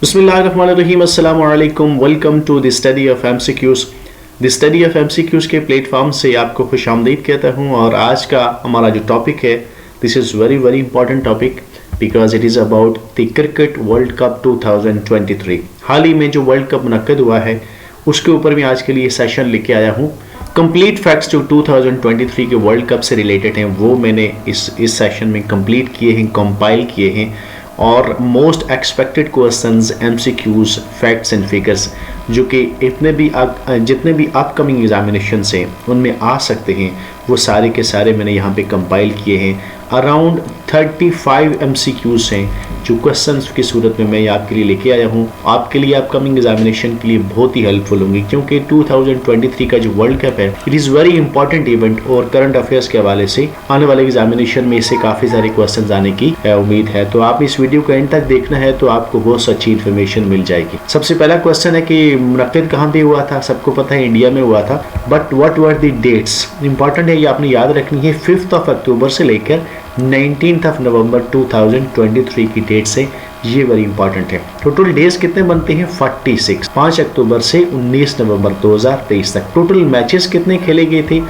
बिस्मिल्लाहिर्रहमानिर्रहीम अस्सलाम वालेकुम। Welcome to the study of MCQs. The study of MCQs के प्लेटफॉर्म से आपको खुशामदीद कहता हूँ। और आज का हमारा जो टॉपिक है, this is very very important topic because it is about the cricket world cup 2023। हाल ही में जो वर्ल्ड कप मुनक्किद हुआ है उसके ऊपर मैं आज के लिए सेशन लेके आया हूँ। कंप्लीट फैक्ट्स जो 2023 के वर्ल्ड कप से रिलेटेड हैं वो मैंने इस सेशन में कंप्लीट किए हैं, कंपाइल किए हैं। और most expected questions, MCQs, facts and figures जो कि जितने भी अपकमिंग एग्जामिनेशन हैं उनमें आ सकते हैं वो सारे के सारे मैंने यहाँ पे कंपाइल किए हैं। अराउंड 35 एमसीक्यूज हैं जो क्वेश्चंस की सूरत में मैं आपके लिए लेके आया हूँ। आपके लिए अपकमिंग एग्जामिनेशन के लिए बहुत ही हेल्पफुल होंगी क्योंकि 2023 का जो वर्ल्ड कप है it is very important event और करंट अफेयर्स के हवाले से आने वाले एग्जामिनेशन में इससे काफ़ी सारे क्वेश्चन आने की उम्मीद है। तो आप इस वीडियो को एंड तक देखना है तो आपको बहुत अच्छी इन्फॉर्मेशन मिल जाएगी। सबसे पहला क्वेश्चन है कि मुनक्किद कहाँ पे हुआ था? सबको पता है इंडिया में हुआ था, but what were the dates? Important है, ये आपने याद रखनी है। 5 अक्टूबर से लेकर 19 नवंबर 2023 की डेट से, ये वेरी इंपॉर्टेंट है। टोटल डेज कितने बनते हैं? 46। 5 अक्टूबर से 19 नवंबर 2023 तक टोटल मैचेस कितने खेले गए थे?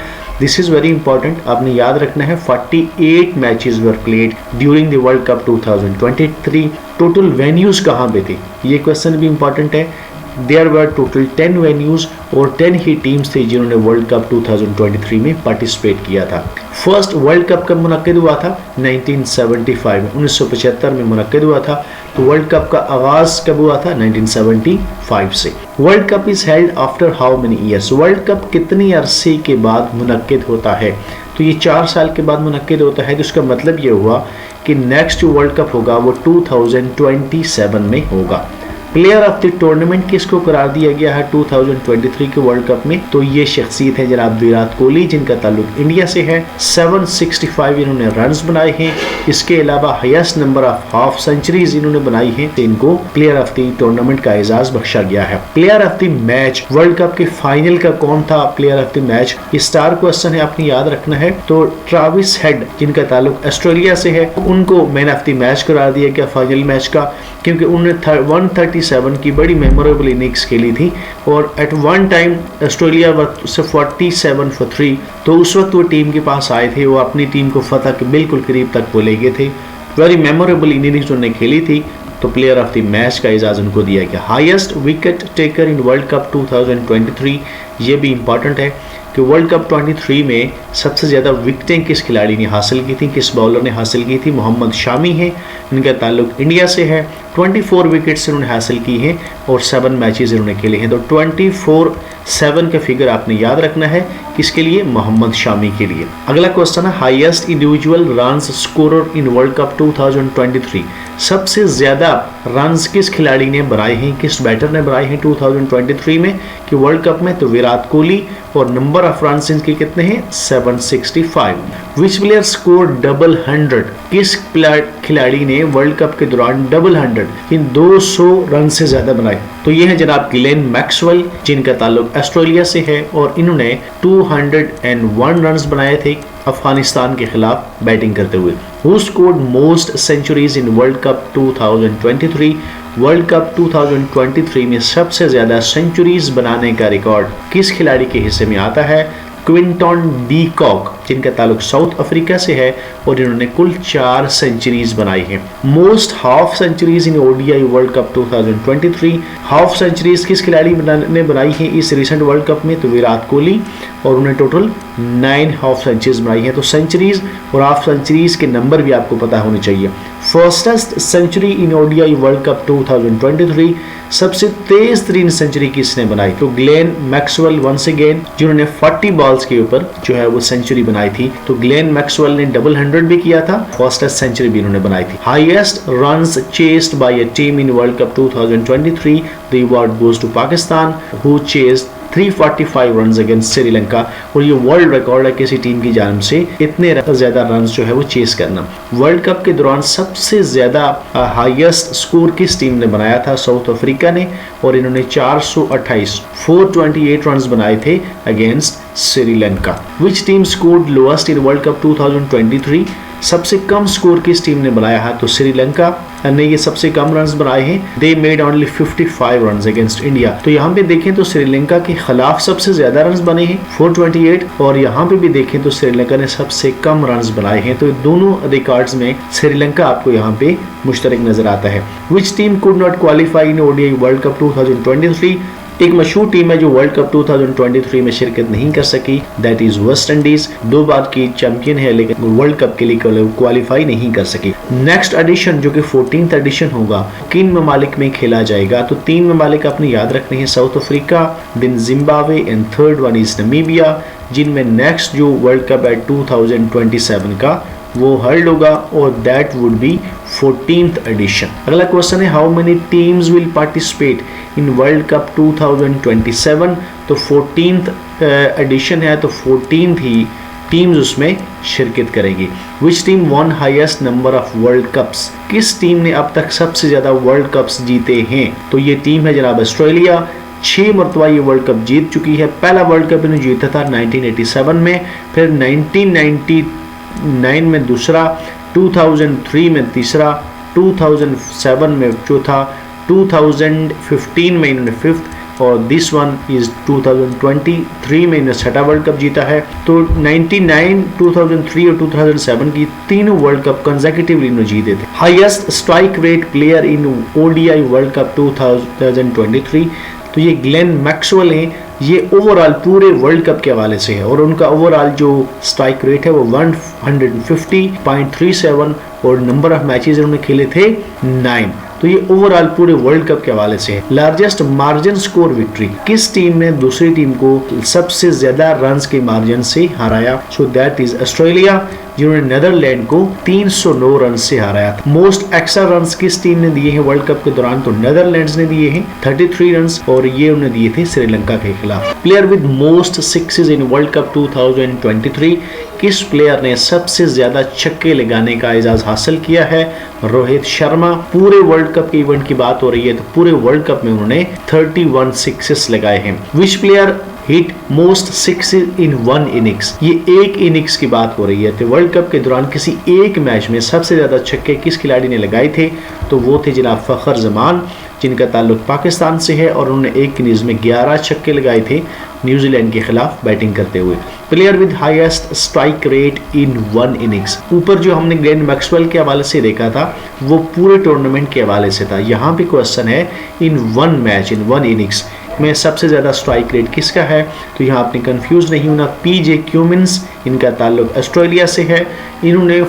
दिस इज वेरी इंपॉर्टेंट, आपने याद रखना है। 48 matches were played during the world cup 2023। Total venues कहाँ पे थे? ये क्वेश्चन भी इंपॉर्टेंट है। देयर वर टोटल 10 वेन्यूज और 10 ही टीम्स थे जिन्होंने वर्ल्ड कप 2023 में पार्टिसिपेट किया था। फर्स्ट वर्ल्ड कप कब मुनक्किद हुआ था? 1975 में, 1975 में मुनक्किद हुआ था। तो वर्ल्ड कप का आगाज कब हुआ था? 1975 से। World cup is held after how many years? World cup कितनी अरसे के बाद मुनक्किद होता है? तो ये 4 साल के बाद मुनक्किद होता है। तो इसका मतलब ये हुआ कि नेक्स्ट जो वर्ल्ड कप होगा वो 2027 में होगा। प्लेयर ऑफ द टूर्नामेंट किसको करार दिया गया है 2023 के वर्ल्ड कप में? तो ये शख्सियत है जनाब विराट कोहली, जिनका ताल्लुक इंडिया से है। 765 इन्होंने रन्स बनाए हैं। इसके अलावा highest number of half centuries इन्होंने बनाई हैं। इनको प्लेयर ऑफ द टूर्नामेंट का एजाज बख्शा गया है। Player of the match world cup के फाइनल का कौन था? प्लेयर ऑफ द मैच, ये स्टार क्वेश्चन है, आपने याद रखना है। तो ट्रेविस हेड, जिनका ताल्लुक ऑस्ट्रेलिया से है, उनको मैन ऑफ द मैच करार दिया गया फाइनल मैच का, क्योंकि उन्होंने 137 की बड़ी मेमोरेबल इनिंग्स खेली थी और एट वन टाइम ऑस्ट्रेलिया से 47 for 3। तो उस वक्त वो टीम के पास आए थे, वो अपनी टीम को फतह के बिल्कुल करीब तक वो ले गए थे। वेरी मेमोरेबल इनिंग्स उन्होंने खेली थी, तो प्लेयर ऑफ द मैच का एजाज उनको दिया गया। हाईएस्ट विकेट टेकर इन वर्ल्ड कप 2023, ये भी इंपॉर्टेंट है कि वर्ल्ड कप 23 में सबसे ज़्यादा विकेटें किस खिलाड़ी ने हासिल की थी, किस बॉलर ने हासिल की थी? मोहम्मद शामी है, इनका ताल्लुक इंडिया से है। 24 विकेट्स इन्होंने हासिल की हैं और 7 मैचेस इन्होंने खेले हैं। तो 24/7 का फिगर आपने याद रखना है, किसके लिए? मोहम्मद शामी के लिए। अगला क्वेश्चन है हाईएस्ट इंडिविजुअल रन्स स्कोरर इन वर्ल्ड कप 2023। सबसे ज़्यादा रन्स किस खिलाड़ी ने बनाए हैं, किस बैटर ने बनाए हैं 2023 में कि वर्ल्ड कप में? तो विराट कोहली। और नंबर ऑफ रन्स इनके कितने हैं? 765। विच प्लेयर स्कोर डबल 100? किस खिलाड़ी ने वर्ल्ड कप के दौरान डबल 100 इन 200 रन से ज्यादा बनाए? तो ये है जनाब ग्लेन मैक्सवेल, जिनका ताल्लुक ऑस्ट्रेलिया से है और इन्होंने 201 रन बनाए थे अफगानिस्तान के खिलाफ बैटिंग करते हुए। Who scored most centuries in world cup 2023? World cup 2023 में सबसे ज्यादा सेंचुरीज बनाने का रिकॉर्ड किस खिलाड़ी के हिस्से में आता है? क्विंटन डी कॉक, जिनका ताल्लुक साउथ अफ्रीका से है और इन्होंने कुल 4 सेंचुरीज बनाई हैं। Most half centuries in ODI world cup 2023, half centuries किस खिलाड़ी ने बनाई है इस रिसेंट वर्ल्ड कप में? तो विराट कोहली, और उन्हें टोटल 9 हाफ सेंचुरीज बनाई हैं। तो सेंचुरीज और हाफ सेंचुरीज के नंबर भी आपको पता होने चाहिए। Fastest century in ODI world cup 2023, सबसे तेज तरीन सेंचुरी किसने बनाई? तो ग्लेन मैक्सवेल वंस अगेन, जिन्होंने 40 बॉल्स के ऊपर जो है वो सेंचुरी बनाई थी। तो ग्लेन मैक्सवेल ने डबल 100 भी किया था, फर्स्टेस्ट सेंचुरी भी इन्होंने बनाई थी। Highest runs chased by a team in world cup 2023, the award goes to Pakistan, who chased 345 runs against Sri Lanka. और ये वर्ल्ड रिकॉर्ड है किसी टीम की जानिब से इतने ज्यादा रन्स जो है वो चेस करना। वर्ल्ड कप के दौरान सबसे ज्यादा हाईएस्ट स्कोर किस टीम ने बनाया था? साउथ अफ्रीका ने, और इन्होंने 428 रन्स बनाए थे against Sri Lanka. Which team scored lowest in world cup 2023? सबसे कम स्कोर किस टीम ने बनाया है? तो श्रीलंका ने ये सबसे कम रन्स बनाए हैं। They made only 55 runs against India. तो यहाँ पे देखें तो श्रीलंका के खिलाफ सबसे ज्यादा रन्स बने हैं 428, और यहाँ पे भी देखें तो श्रीलंका ने सबसे कम रन्स बनाए हैं। तो दोनों रिकॉर्ड्स में श्रीलंका आपको यहाँ पे मुश्तरक नजर आता है। Which team could not qualify in ODI world cup 2023? एक मशहूर टीम है जो वर्ल्ड कप 2023 में शिरकत नहीं कर सकी, दैट इज वेस्ट इंडीज। 2 बार की चैंपियन है लेकिन वर्ल्ड कप के लिए क्वालिफाई नहीं कर सकी। नेक्स्ट एडिशन जो कि 14th एडिशन होगा, किन ममालिक में खेला जाएगा? तो 3 ममालिक आपने याद रखने हैं, south Africa, then Zimbabwe and third one is Namibia, जिनमें नेक्स्ट जो वर्ल्ड कप है 2027 का वो हल्ड होगा, और that would be 14th edition. अगला क्वेश्चन है, how many teams will participate in world cup 2027? तो 14th एडिशन है तो 14th ही टीम्स उसमें शिरकत करेगी। Which team one highest number of world cups? किस टीम ने अब तक सबसे ज्यादा वर्ल्ड कप्स जीते हैं? तो ये टीम है जनाब ऑस्ट्रेलिया। 6 मरतबा ये वर्ल्ड कप जीत चुकी है। पहला वर्ल्ड कप इन्होंने जीता था 1987 में, फिर 1999 में दूसरा, 2003 में तीसरा, 2007 में चौथा, 2015 में इन्होंने 5th, और दिस वन इज 2023 में इन्होंने 6ठा वर्ल्ड कप जीता है। तो 99, 2003 और 2007 की तीनों वर्ल्ड कप कंसेक्यूटिवली इन्होंने जीते थे। Highest strike rate player in ODI world cup 2023, तो ये ग्लेन मैक्सवेल हैं। ये ओवरऑल पूरे वर्ल्ड कप के हवाले से है, और उनका ओवरऑल जो स्ट्राइक रेट है वो 150.37, और नंबर ऑफ मैचेस उन्होंने खेले थे 9। तो ये ओवरऑल पूरे वर्ल्ड कप के हवाले से है। लार्जेस्ट मार्जिन स्कोर विक्ट्री, किस टीम ने दूसरी टीम को सबसे ज्यादा रन्स के मार्जिन से हराया? सो दैट इज ऑस्ट्रेलिया, जिन्होंने नेदरलैंड को 309 रन से हराया था। मोस्ट एक्स्ट्रा रन्स किस टीम ने दिए हैं वर्ल्ड कप के दौरान? तो नेदरलैंड्स ने दिए हैं 33 रन्स, और ये उन्हें दिए थे श्रीलंका के खिलाफ। Player with most sixes in world cup 2023, किस प्लेयर ने सबसे ज्यादा छक्के लगाने का एजाज हासिल किया है? रोहित शर्मा। पूरे वर्ल्ड कप के इवेंट की बात हो रही है तो पूरे वर्ल्ड कप में उन्होंने 31 सिक्सेस लगाए हैं। विच player hit most sixes in one innings? ये एक इनिंग्स की बात हो रही है। तो वर्ल्ड कप के दौरान किसी एक मैच में सबसे ज्यादा छक्के किस खिलाड़ी ने लगाए थे? तो वो थे जनाब फखर जमान, जिनका ताल्लुक पाकिस्तान से है, और उन्होंने एक इनिंग्स में 11 छक्के लगाए थे न्यूजीलैंड के खिलाफ बैटिंग करते हुए। Player with highest strike rate in one innings, ऊपर जो हमने ग्लेन मैक्सवेल के हवाले से देखा था वो पूरे टूर्नामेंट के हवाले से था। यहाँ पे क्वेश्चन है in one match, in one innings में सबसे ज़्यादा स्ट्राइक रेट किसका है? तो यहाँ आपने कंफ्यूज नहीं होना। पीजे क्यूमिंस, इनका ताल्लुक ऑस्ट्रेलिया से है। इन्होंने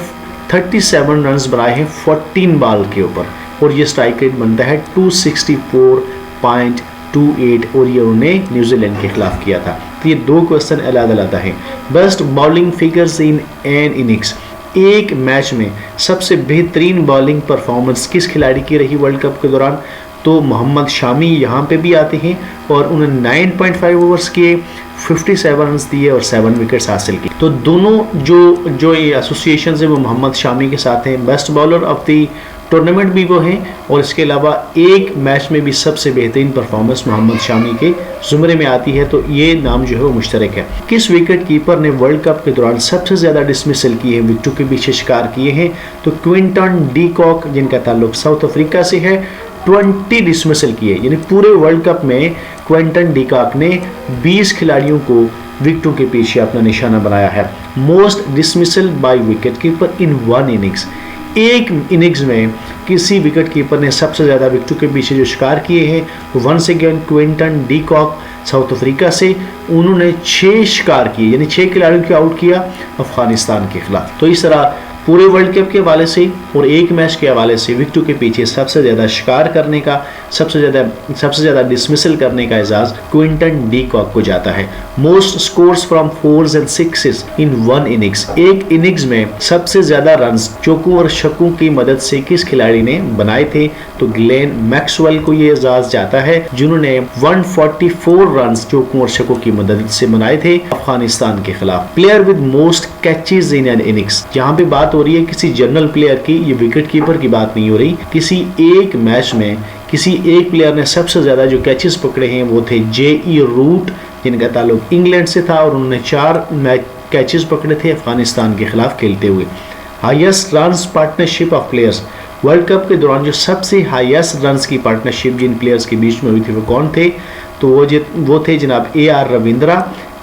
37 रन्स बनाए हैं 14 बॉल के ऊपर, और ये स्ट्राइक रेट बनता है 264.28, और ये उन्होंने न्यूजीलैंड के खिलाफ किया था। तो ये 2 क्वेश्चन अलग-अलग हैं। Best bowling figures in an innings, एक मैच में सबसे बेहतरीन बॉलिंग परफॉर्मेंस किस खिलाड़ी की रही वर्ल्ड कप के दौरान? तो मोहम्मद शामी यहाँ पे भी आते हैं, और उन्होंने 9.5 ओवर्स किए, 57 रन दिए और 7 विकेट्स हासिल की। तो दोनों जो ये एसोसिएशन है वो मोहम्मद शामी के साथ हैं। Best bowler of the tournament भी वो हैं, और इसके अलावा एक मैच में भी सबसे बेहतरीन परफॉर्मेंस मोहम्मद शामी के जुमरे में आती है। तो ये नाम जो है वो मुश्तरक है। किस विकेट कीपर ने वर्ल्ड कप के दौरान सबसे ज़्यादा डिसमिसल किए हैं, विकेटों के पीछे शिकार किए हैं? तो क्विंटन डी कॉक, जिनका ताल्लुक साउथ अफ्रीका से है, 20 डिसमिसल किए, यानी पूरे वर्ल्ड कप में क्विंटन डी कॉक ने 20 खिलाड़ियों को विकेटों के पीछे अपना निशाना बनाया है। Most dismissal by wicket keeper in one innings, एक इनिंग्स में किसी विकेट कीपर ने सबसे ज़्यादा विकेटों के पीछे जो शिकार किए हैं, once again Quinton de Kock South Africa से, उन्होंने 6 शिकार किए, यानी 6 खिलाड़ियों को आउट किया अफगानिस्तान के खिलाफ। तो इस तरह पूरे वर्ल्ड कप के हवाले से और एक मैच के हवाले से विकेटों के पीछे सबसे ज़्यादा शिकार करने का, सबसे ज़्यादा डिसमिसल करने का एजाज़ क्विंटन डी कॉक को जाता है। Most scores from 4s and 6s in one innings, एक इनिंग्स में सबसे ज़्यादा रन्स चौकों और छक्कों की मदद से किस खिलाड़ी ने बनाए थे? तो ग्लेन मैक्सवेल को ये एजाज़ जाता है, जिन्होंने 144 रन्स चौकों और छक्कों की मदद से बनाए थे अफगानिस्तान के खिलाफ। Player with most catches in an innings, यहाँ पे बात हो रही है किसी जनरल प्लेयर की, ये विकेट कीपर की बात नहीं हो रही। किसी एक मैच में किसी एक प्लेयर ने सबसे ज्यादा जो कैचेस पकड़े हैं वो थे जे.ई. रूट, जिनका ताल्लुक इंग्लैंड से था, और उन्होंने 4 कैचेस पकड़े थे अफगानिस्तान के खिलाफ खेलते हुए। Highest runs partnership of players, world cup के दौरान जो सबसे हाईएस्ट रन्स की पार्टनरशिप जिन प्लेयर्स के बीच में हुई थी वो कौन थे? तो वो थे जनाब AR Ravindra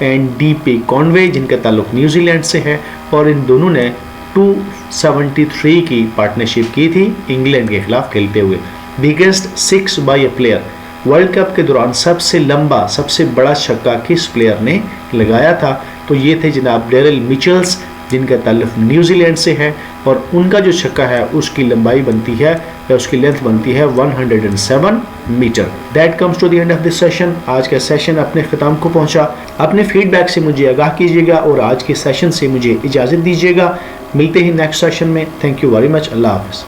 and DP Conway, जिनका ताल्लुक न्यूजीलैंड से है, और इन दोनों ने 273 की पार्टनरशिप की थी इंग्लैंड के खिलाफ खेलते हुए। बिगेस्ट 6 बाय ए प्लेयर, वर्ल्ड कप के दौरान सबसे लंबा सबसे बड़ा छक्का किस प्लेयर ने लगाया था? तो ये थे जनाब डेरिल मिचेल्स, जिनका ताल्लुक न्यूजीलैंड से है, और उनका जो छक्का है उसकी लंबाई बनती है या उसकी लेंथ बनती है 107 metre. That comes to the end of this session. आज का सेशन अपने ख़त्म को पहुंचा। अपने फीडबैक से मुझे आगाह कीजिएगा और आज के सेशन से मुझे इजाज़त दीजिएगा। मिलते हैं नेक्स्ट सेशन में। Thank you very much. अल्लाह हाफ़िज़।